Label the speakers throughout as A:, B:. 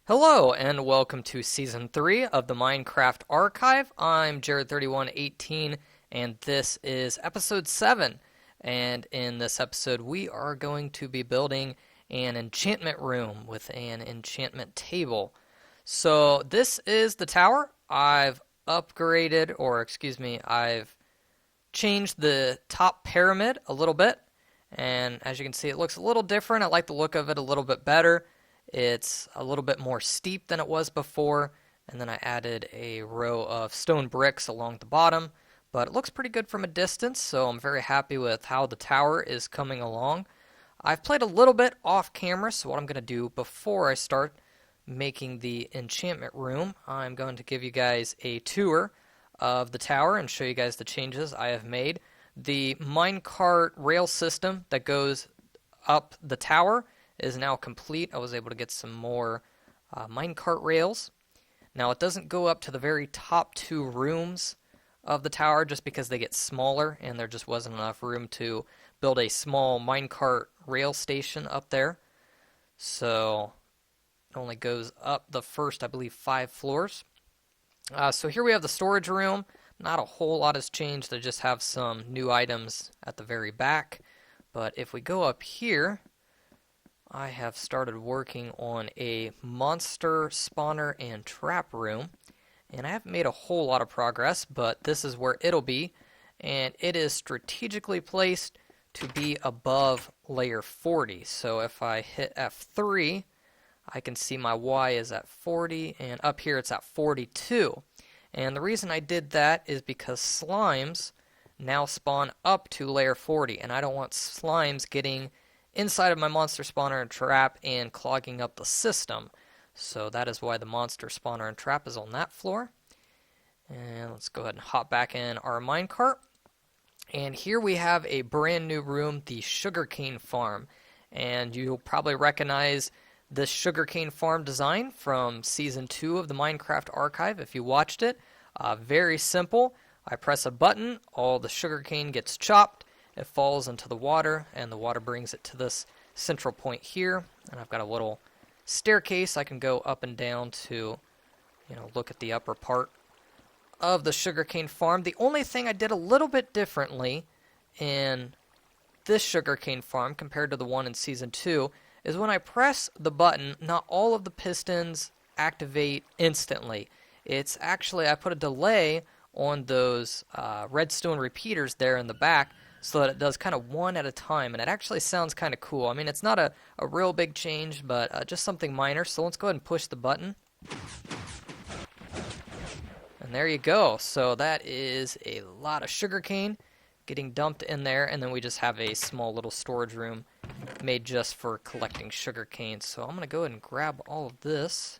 A: Hello and welcome to Season 3 of the Minecraft Archive. I'm Jared3118 and this is Episode 7. And in this episode we are going to be building an enchantment room with an enchantment table. So this is the tower. I've I've changed the top pyramid a little bit. And as you can see, it looks a little different. I like the look of it a little bit better. It's a little bit more steep than it was before, and then I added a row of stone bricks along the bottom, but it looks pretty good from a distance, so I'm very happy with how the tower is coming along. I've played a little bit off camera, so what I'm going to do before I start making the enchantment room, I'm going to give you guys a tour of the tower and show you guys the changes I have made. The minecart rail system that goes up the tower is now complete. I was able to get some more minecart rails. Now it doesn't go up to the very top two rooms of the tower just because they get smaller and there just wasn't enough room to build a small minecart rail station up there. So it only goes up the first, I believe, 5 floors. So here we have the storage room. Not a whole lot has changed. I just have some new items at the very back. But if we go up here, I have started working on a monster spawner and trap room, and I haven't made a whole lot of progress, but this is where it'll be, and it is strategically placed to be above layer 40. So if I hit F3, I can see my Y is at 40, and up here it's at 42. And the reason I did that is because slimes now spawn up to layer 40, and I don't want slimes getting inside of my monster spawner and trap and clogging up the system. So that is why the monster spawner and trap is on that floor. And let's go ahead and hop back in our minecart. And here we have a brand new room, the sugarcane farm. And you'll probably recognize this sugarcane farm design from Season 2 of the Minecraft Archive if you watched it. Very simple. I press a button, all the sugarcane gets chopped. It falls into the water, and the water brings it to this central point here. And I've got a little staircase I can go up and down to, look at the upper part of the sugarcane farm. The only thing I did a little bit differently in this sugarcane farm compared to the one in Season 2 is when I press the button, not all of the pistons activate instantly. It's actually, I put a delay on those redstone repeaters there in the back, so that it does kind of one at a time, and it actually sounds kind of cool. I mean, it's not a real big change, but just something minor. So let's go ahead and push the button. And there you go. So that is a lot of sugarcane getting dumped in there, and then we just have a small little storage room made just for collecting sugarcane. So I'm going to go ahead and grab all of this.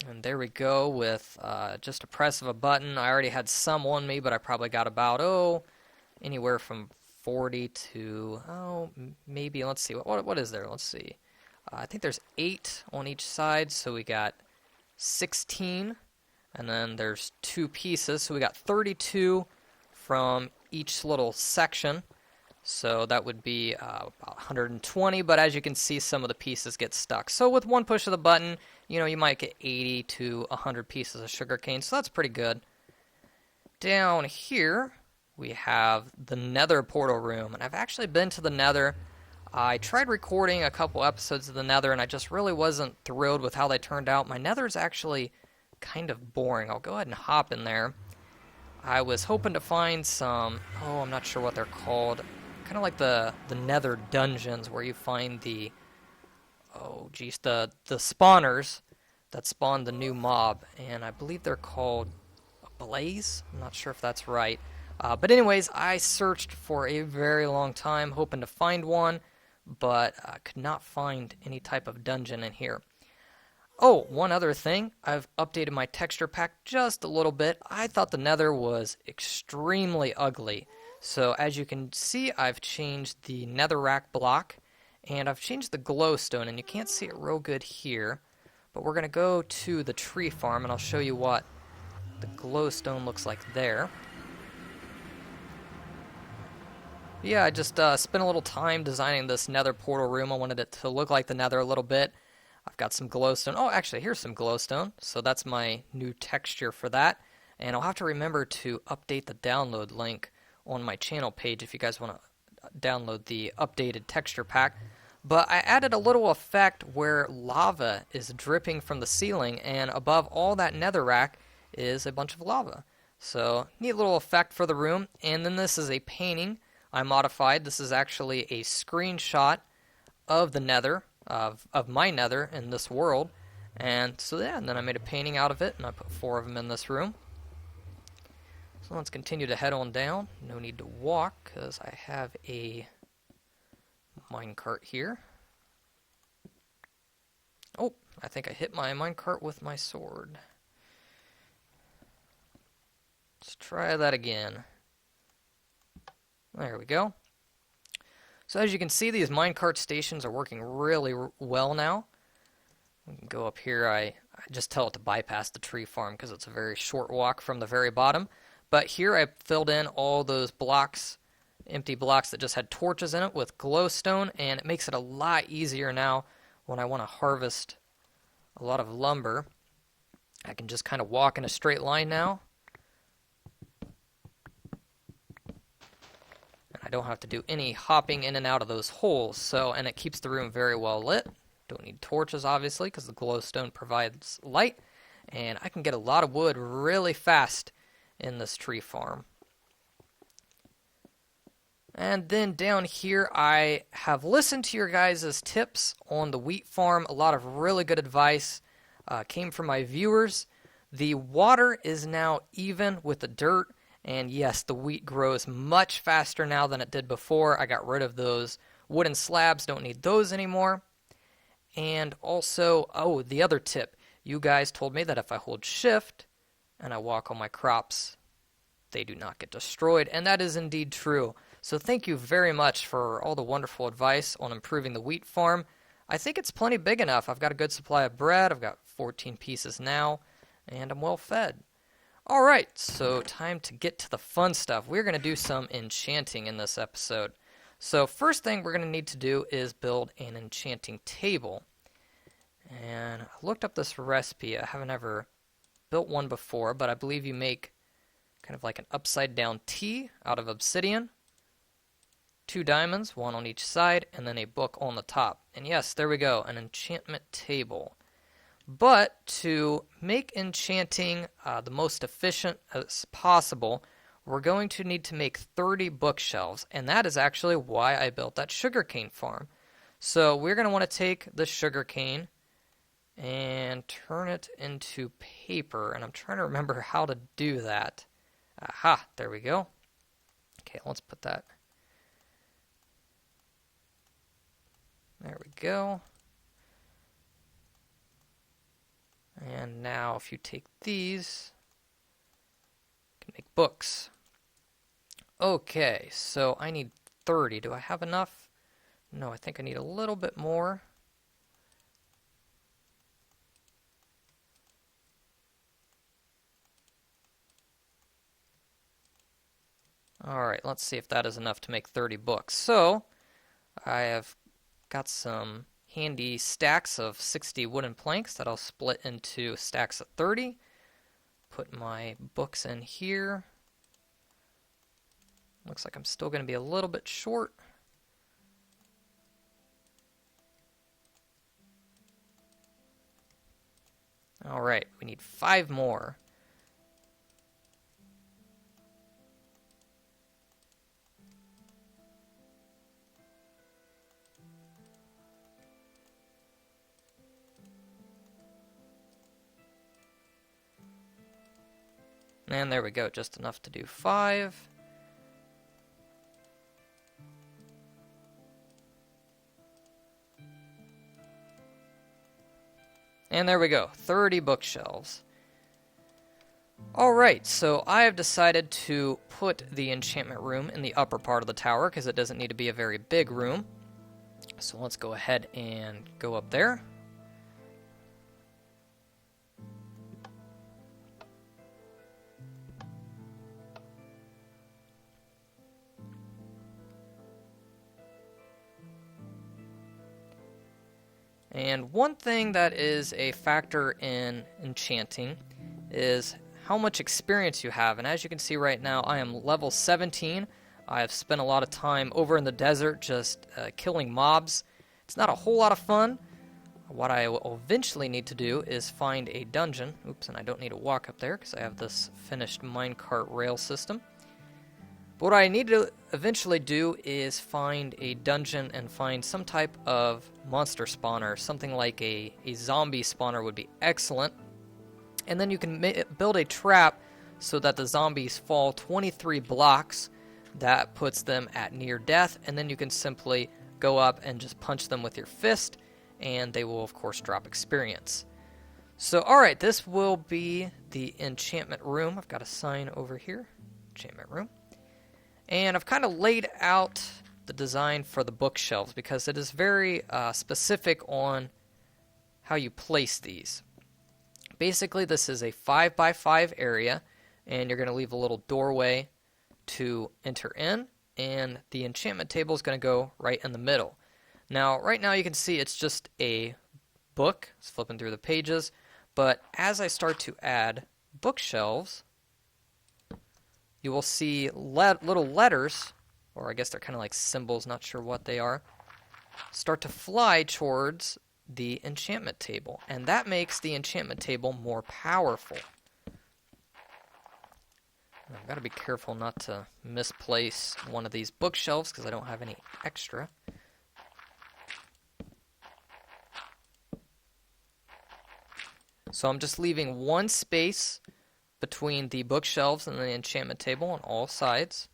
A: And there we go with just a press of a button. I already had some on me, but I probably got about, anywhere from 40 to, maybe, let's see, what is there? Let's see. I think there's 8 on each side, so we got 16, and then there's 2 pieces, so we got 32 from each little section. So that would be about 120, but as you can see, some of the pieces get stuck. So with one push of the button, you might get 80 to 100 pieces of sugarcane, so that's pretty good. Down here, we have the Nether portal room, and I've actually been to the Nether. I tried recording a couple episodes of the Nether, and I just really wasn't thrilled with how they turned out. My Nether's actually kind of boring. I'll go ahead and hop in there. I was hoping to find some, I'm not sure what they're called, kind of like the Nether dungeons where you find the spawners that spawn the new mob, and I believe they're called a blaze. I'm not sure if that's right. But anyways, I searched for a very long time hoping to find one, but I could not find any type of dungeon in here. Oh, one other thing, I've updated my texture pack just a little bit. I thought the Nether was extremely ugly. So as you can see, I've changed the netherrack block, and I've changed the glowstone, and you can't see it real good here, but we're going to go to the tree farm, and I'll show you what the glowstone looks like there. Yeah, I just spent a little time designing this nether portal room. I wanted it to look like the nether a little bit. I've got some glowstone. Oh, actually, here's some glowstone. So that's my new texture for that. And I'll have to remember to update the download link on my channel page if you guys want to download the updated texture pack. But I added a little effect where lava is dripping from the ceiling, and above all that netherrack is a bunch of lava. So, neat little effect for the room. And then this is a painting I modified. This is actually a screenshot of the nether, of my nether in this world. And so yeah, and then I made a painting out of it, and I put 4 of them in this room. So let's continue to head on down. No need to walk, because I have a minecart here. Oh, I think I hit my minecart with my sword. Let's try that again. There we go. So as you can see, these minecart stations are working really well now. We can go up here. I just tell it to bypass the tree farm because it's a very short walk from the very bottom. But here I filled in all those blocks, empty blocks that just had torches in it with glowstone, and it makes it a lot easier now when I want to harvest a lot of lumber. I can just kind of walk in a straight line now. And I don't have to do any hopping in and out of those holes. And it keeps the room very well lit. Don't need torches, obviously, because the glowstone provides light. And I can get a lot of wood really fast in this tree farm. And then down here, I have listened to your guys' tips on the wheat farm. A lot of really good advice came from my viewers. The water is now even with the dirt. And yes, the wheat grows much faster now than it did before. I got rid of those wooden slabs. Don't need those anymore. And also, oh, the other tip. You guys told me that if I hold shift and I walk on my crops, they do not get destroyed. And that is indeed true. So thank you very much for all the wonderful advice on improving the wheat farm. I think it's plenty big enough. I've got a good supply of bread. I've got 14 pieces now, and I'm well fed. Alright, so time to get to the fun stuff. We're going to do some enchanting in this episode. So first thing we're going to need to do is build an enchanting table. And I looked up this recipe. I haven't ever built one before, but I believe you make kind of like an upside down T out of obsidian. 2 diamonds, 1 on each side, and then a book on the top. And yes, there we go, an enchantment table. But to make enchanting the most efficient as possible, we're going to need to make 30 bookshelves, and that is actually why I built that sugarcane farm. So we're going to want to take the sugarcane and turn it into paper, and I'm trying to remember how to do that. Aha, there we go. Okay, let's put that. There we go. And now if you take these, you can make books. Okay, so I need 30. Do I have enough? No, I think I need a little bit more. Alright, let's see if that is enough to make 30 books. So, I have got some handy stacks of 60 wooden planks that I'll split into stacks of 30. Put my books in here. Looks like I'm still going to be a little bit short. Alright, we need 5 more. And there we go, just enough to do 5. And there we go, 30 bookshelves. Alright, so I have decided to put the enchantment room in the upper part of the tower because it doesn't need to be a very big room. So let's go ahead and go up there. And one thing that is a factor in enchanting is how much experience you have. And as you can see right now, I am level 17. I have spent a lot of time over in the desert just killing mobs. It's not a whole lot of fun. What I will eventually need to do is find a dungeon. Oops, and I don't need to walk up there because I have this finished minecart rail system. But what I need to eventually do is find a dungeon and find some type of monster spawner. Something like a zombie spawner would be excellent. And then you can build a trap so that the zombies fall 23 blocks. That puts them at near death. And then you can simply go up and just punch them with your fist. And they will, of course, drop experience. So, alright, this will be the enchantment room. I've got a sign over here. Enchantment room. And I've kind of laid out the design for the bookshelves because it is very specific on how you place these. Basically, this is a 5x5 area, and you're going to leave a little doorway to enter in, and the enchantment table is going to go right in the middle. Now, right now you can see it's just a book. It's flipping through the pages, but as I start to add bookshelves, you will see little letters, or I guess they're kind of like symbols, not sure what they are, start to fly towards the enchantment table. And that makes the enchantment table more powerful. And I've got to be careful not to misplace one of these bookshelves because I don't have any extra. So I'm just leaving one space between the bookshelves and the enchantment table on all sides.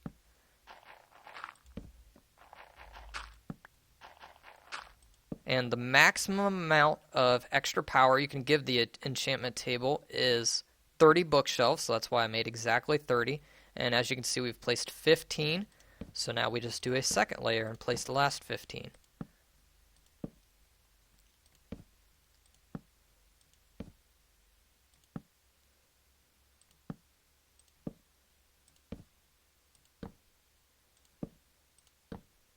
A: And the maximum amount of extra power you can give the enchantment table is 30 bookshelves, so that's why I made exactly 30. And as you can see, we've placed 15. So now we just do a second layer and place the last 15.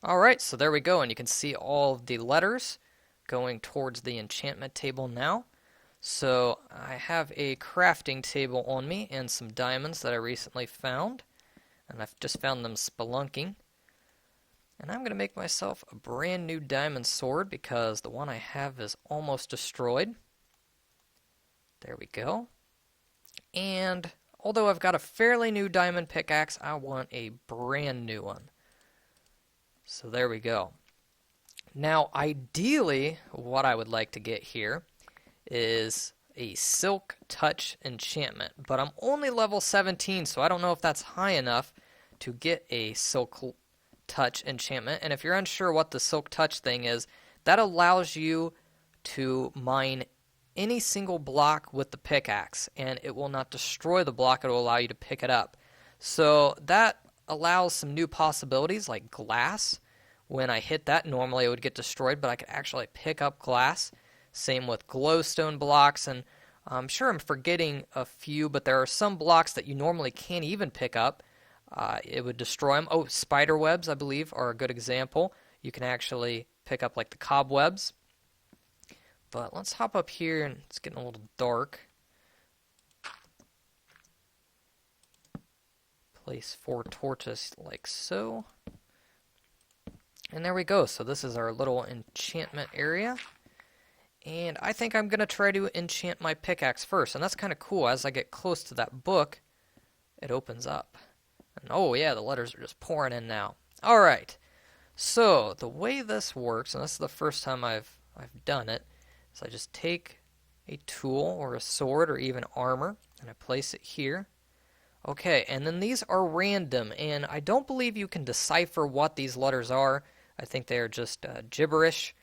A: Alright, so there we go, and you can see all of the letters going towards the enchantment table now. So I have a crafting table on me and some diamonds that I recently found, and I've just found them spelunking. And I'm going to make myself a brand new diamond sword because the one I have is almost destroyed. There we go. And although I've got a fairly new diamond pickaxe, I want a brand new one. So there we go. Now, ideally, what I would like to get here is a Silk Touch enchantment, but I'm only level 17, so I don't know if that's high enough to get a Silk Touch enchantment. And if you're unsure what the Silk Touch thing is, that allows you to mine any single block with the pickaxe, and it will not destroy the block. It will allow you to pick it up. So that allows some new possibilities like glass. When I hit that, normally it would get destroyed, but I could actually pick up glass. Same with glowstone blocks, and I'm sure I'm forgetting a few, but there are some blocks that you normally can't even pick up. It would destroy them. Oh, spider webs, I believe, are a good example. You can actually pick up like the cobwebs. But let's hop up here, and it's getting a little dark. Place 4 torches like so. And there we go. So this is our little enchantment area. And I think I'm going to try to enchant my pickaxe first. And that's kind of cool. As I get close to that book, it opens up. And oh yeah, the letters are just pouring in now. Alright. So the way this works, and this is the first time I've done it, is I just take a tool or a sword or even armor, and I place it here. Okay, and then these are random, and I don't believe you can decipher what these letters are. I think they are just gibberish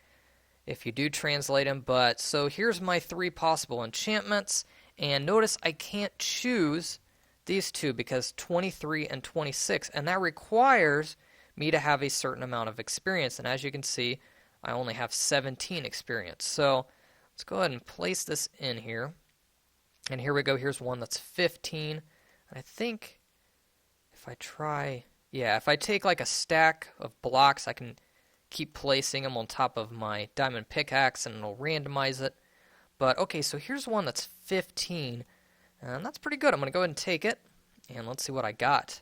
A: if you do translate them. But so here's my 3 possible enchantments, and notice I can't choose these two because 23 and 26, and that requires me to have a certain amount of experience. And as you can see, I only have 17 experience. So let's go ahead and place this in here. And here we go. Here's one that's 15. I think if I try, yeah, if I take like a stack of blocks, I can keep placing them on top of my diamond pickaxe and it'll randomize it. But okay, so here's one that's 15, and that's pretty good. I'm going to go ahead and take it, and let's see what I got.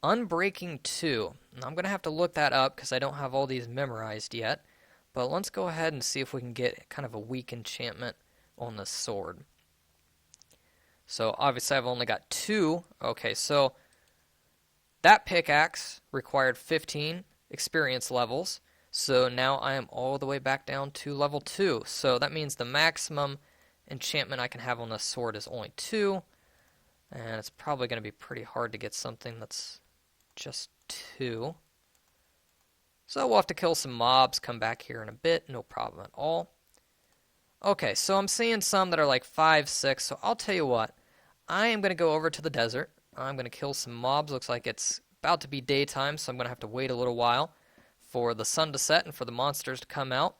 A: Unbreaking 2. Now, I'm going to have to look that up because I don't have all these memorized yet. But let's go ahead and see if we can get kind of a weak enchantment on this sword. So obviously I've only got 2. Okay, so that pickaxe required 15 experience levels. So now I am all the way back down to level 2. So that means the maximum enchantment I can have on this sword is only 2. And it's probably going to be pretty hard to get something that's just 2. So we'll have to kill some mobs, come back here in a bit, no problem at all. Okay, so I'm seeing some that are like 5, 6, so I'll tell you what. I am going to go over to the desert. I'm going to kill some mobs. Looks like it's about to be daytime, so I'm going to have to wait a little while for the sun to set and for the monsters to come out.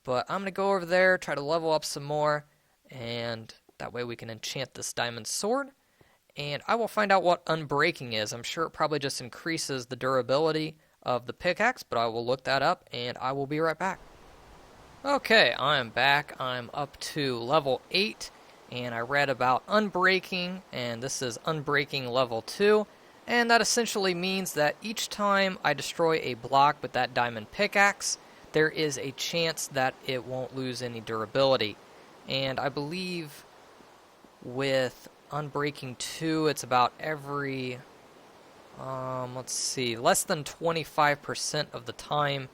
A: But I'm going to go over there, try to level up some more, and that way we can enchant this diamond sword. And I will find out what unbreaking is. I'm sure it probably just increases the durability of the pickaxe, but I will look that up and I will be right back. Okay, I am back. I'm up to level 8 and I read about unbreaking, and this is unbreaking level 2, and that essentially means that each time I destroy a block with that diamond pickaxe, there is a chance that it won't lose any durability. And I believe with unbreaking 2 it's about every let's see, less than 25% of the time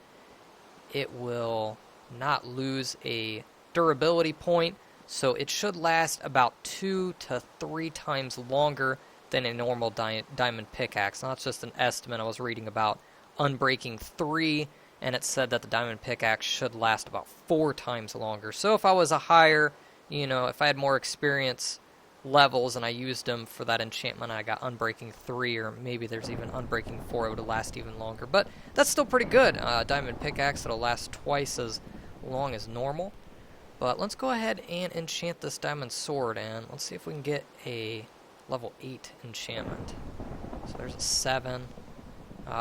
A: it will not lose a durability point, so it should last about 2 to 3 times longer than a normal diamond pickaxe. Now, that's just an estimate. I was reading about unbreaking 3, and it said that the diamond pickaxe should last about 4 times longer. So if I was a higher, if I had more experience levels and I used them for that enchantment, I got unbreaking 3, or maybe there's even unbreaking 4, it would last even longer. But that's still pretty good. Diamond pickaxe that'll last twice as long as normal. But let's go ahead and enchant this diamond sword, and let's see if we can get a level 8 enchantment. So there's a 7.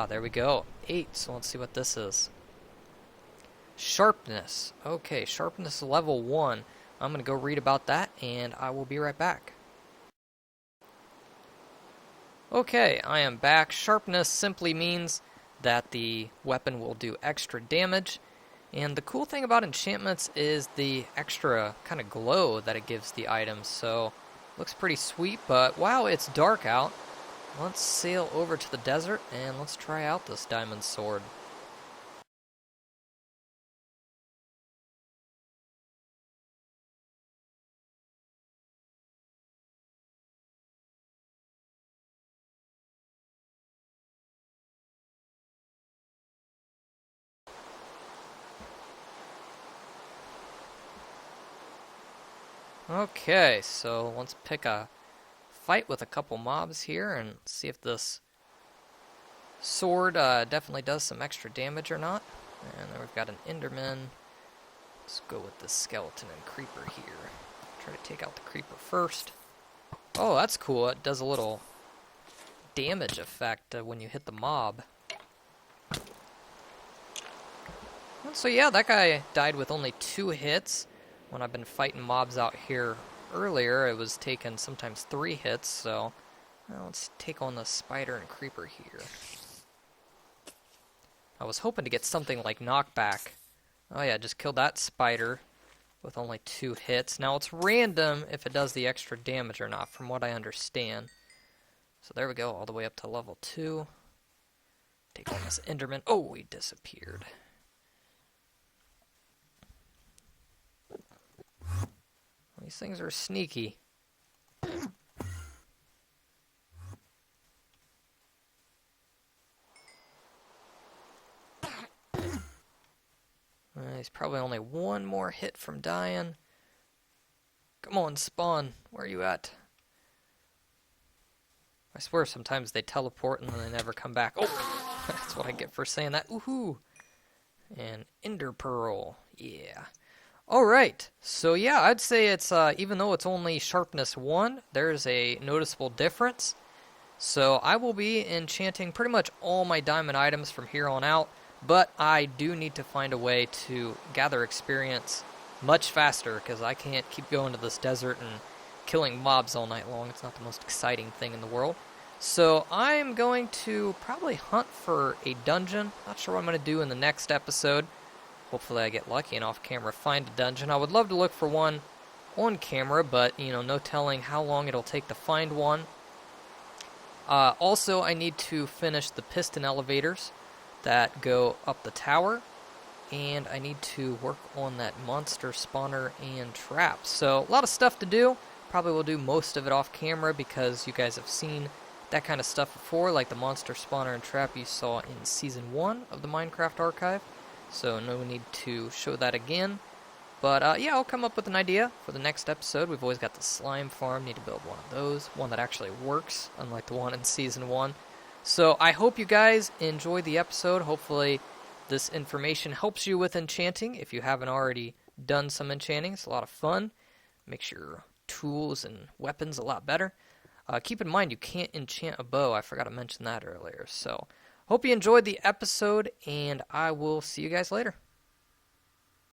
A: There we go. 8. So let's see what this is. Sharpness. Okay, sharpness level 1. I'm going to go read about that, and I will be right back. Okay, I am back. Sharpness simply means that the weapon will do extra damage. And the cool thing about enchantments is the extra kind of glow that it gives the items. So, looks pretty sweet, but wow, it's dark out. Let's sail over to the desert, and let's try out this diamond sword. Okay, so let's pick a fight with a couple mobs here and see if this sword definitely does some extra damage or not. And then we've got an Enderman. Let's go with the skeleton and creeper here. Try to take out the creeper first. Oh, that's cool. It does a little damage effect when you hit the mob. So yeah, that guy died with only 2 hits. When I've been fighting mobs out here earlier, it was taking sometimes 3 hits, so let's take on the spider and creeper here. I was hoping to get something like knockback. Oh yeah, just killed that spider with only 2 hits. Now it's random if it does the extra damage or not, from what I understand. So there we go, all the way up to level 2. Take on this Enderman. Oh, he disappeared. These things are sneaky. He's probably only 1 more hit from dying. Come on, spawn. Where are you at? I swear sometimes they teleport and then they never come back. Oh, that's what I get for saying that. Woohoo! And Ender Pearl. Yeah. Alright, so yeah, I'd say it's, even though it's only sharpness 1, there's a noticeable difference. So I will be enchanting pretty much all my diamond items from here on out. but I do need to find a way to gather experience much faster because I can't keep going to this desert and killing mobs all night long. It's not the most exciting thing in the world. So I'm going to probably hunt for a dungeon. Not sure what I'm going to do in the next episode. Hopefully I get lucky and off camera find a dungeon. I would love to look for one on camera, but no telling how long it'll take to find one. Also, I need to finish the piston elevators that go up the tower, and I need to work on that monster spawner and trap. So a lot of stuff to do. Probably will do most of it off camera because you guys have seen that kind of stuff before, like the monster spawner and trap you saw in Season 1 of the Minecraft Archive. So no need to show that again. But yeah, I'll come up with an idea for the next episode. We've always got the slime farm. Need to build one of those. One that actually works, unlike the one in Season 1. So I hope you guys enjoyed the episode. Hopefully this information helps you with enchanting. If you haven't already done some enchanting, it's a lot of fun. Makes your tools and weapons a lot better. Keep in mind, you can't enchant a bow. I forgot to mention that earlier. So hope you enjoyed the episode, and I will see you guys later.